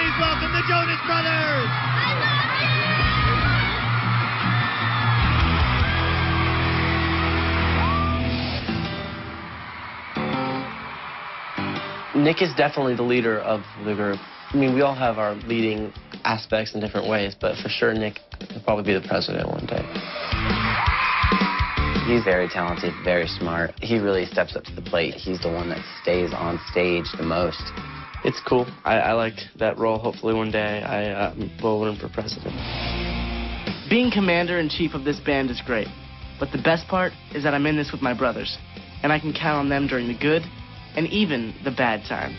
Please welcome the Jonas Brothers! Nick is definitely the leader of the group. I mean, we all have our leading aspects in different ways, but for sure Nick will probably be the president one day. He's very talented, very smart. He really steps up to the plate. He's the one that stays on stage the most. It's cool. I like that role. Hopefully one day I will run for president. Being commander-in-chief of this band is great, but the best part is that I'm in this with my brothers, and I can count on them during the good and even the bad times.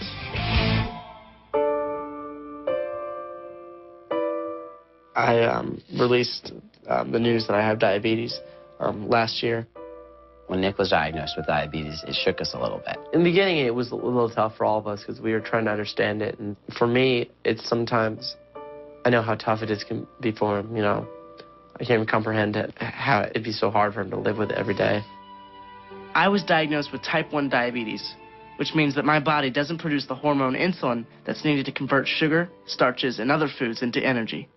I released the news that I have diabetes last year. When Nick was diagnosed with diabetes, it shook us a little bit. In the beginning, it was a little tough for all of us because we were trying to understand it. And for me, it's sometimes, I know how tough it is can be for him, you know. I can't even comprehend it, how it'd be so hard for him to live with it every day. I was diagnosed with type 1 diabetes, which means that my body doesn't produce the hormone insulin that's needed to convert sugar, starches, and other foods into energy.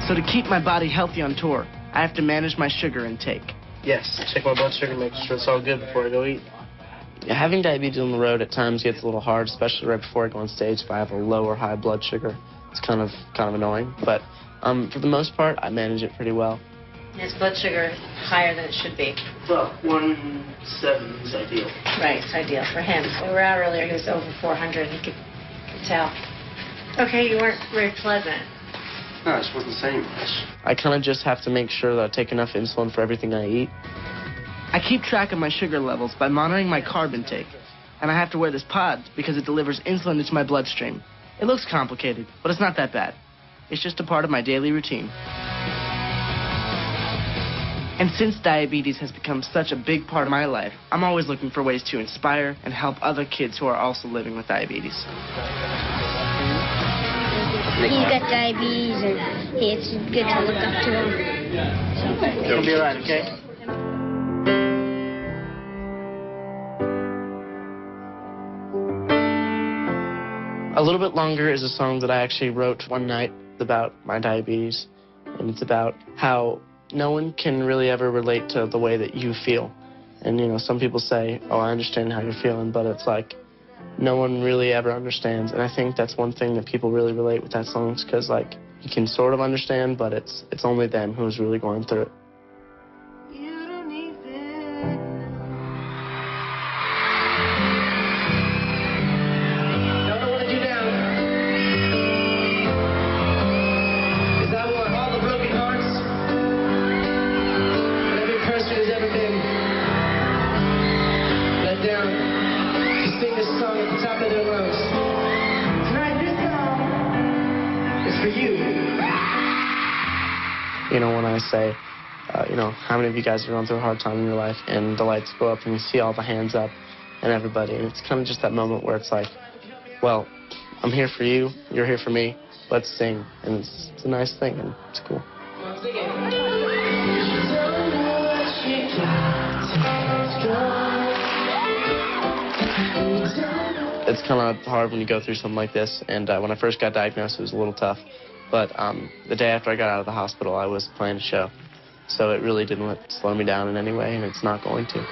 So to keep my body healthy on tour, I have to manage my sugar intake. Yes, check my blood sugar, make sure it's all good before I go eat. Yeah, having diabetes on the road at times gets a little hard, especially right before I go on stage. If I have a low or high blood sugar, it's kind of annoying. But for the most part, I manage it pretty well. His blood sugar is higher than it should be. Well, 170 is ideal. Right, it's ideal for him. We were out earlier, he was over 400, he could tell. Okay, you weren't very pleasant. No, I just wasn't saying much. I kind of just have to make sure that I take enough insulin for everything I eat. I keep track of my sugar levels by monitoring my carb intake, and I have to wear this pod because it delivers insulin into my bloodstream. It looks complicated, but it's not that bad. It's just a part of my daily routine. And since diabetes has become such a big part of my life, I'm always looking for ways to inspire and help other kids who are also living with diabetes. He's got diabetes, and it's good to look up to him. It'll be all right, okay? A Little Bit Longer is a song that I actually wrote one night about my diabetes, and it's about how no one can really ever relate to the way that you feel. And, you know, some people say, oh, I understand how you're feeling, but it's like no one really ever understands. And I think that's one thing that people really relate with that song, because, like, you can sort of understand, but it's only them who's really going through it. You know, when I say, you know, how many of you guys are going through a hard time in your life, and the lights go up and you see all the hands up and everybody, and it's kind of just that moment where it's like, well, I'm here for you, you're here for me, let's sing. And it's a nice thing, and it's cool. It's kind of hard when you go through something like this, and when I first got diagnosed, it was a little tough. But the day after I got out of the hospital, I was playing a show. So it really didn't slow me down in any way, and it's not going to.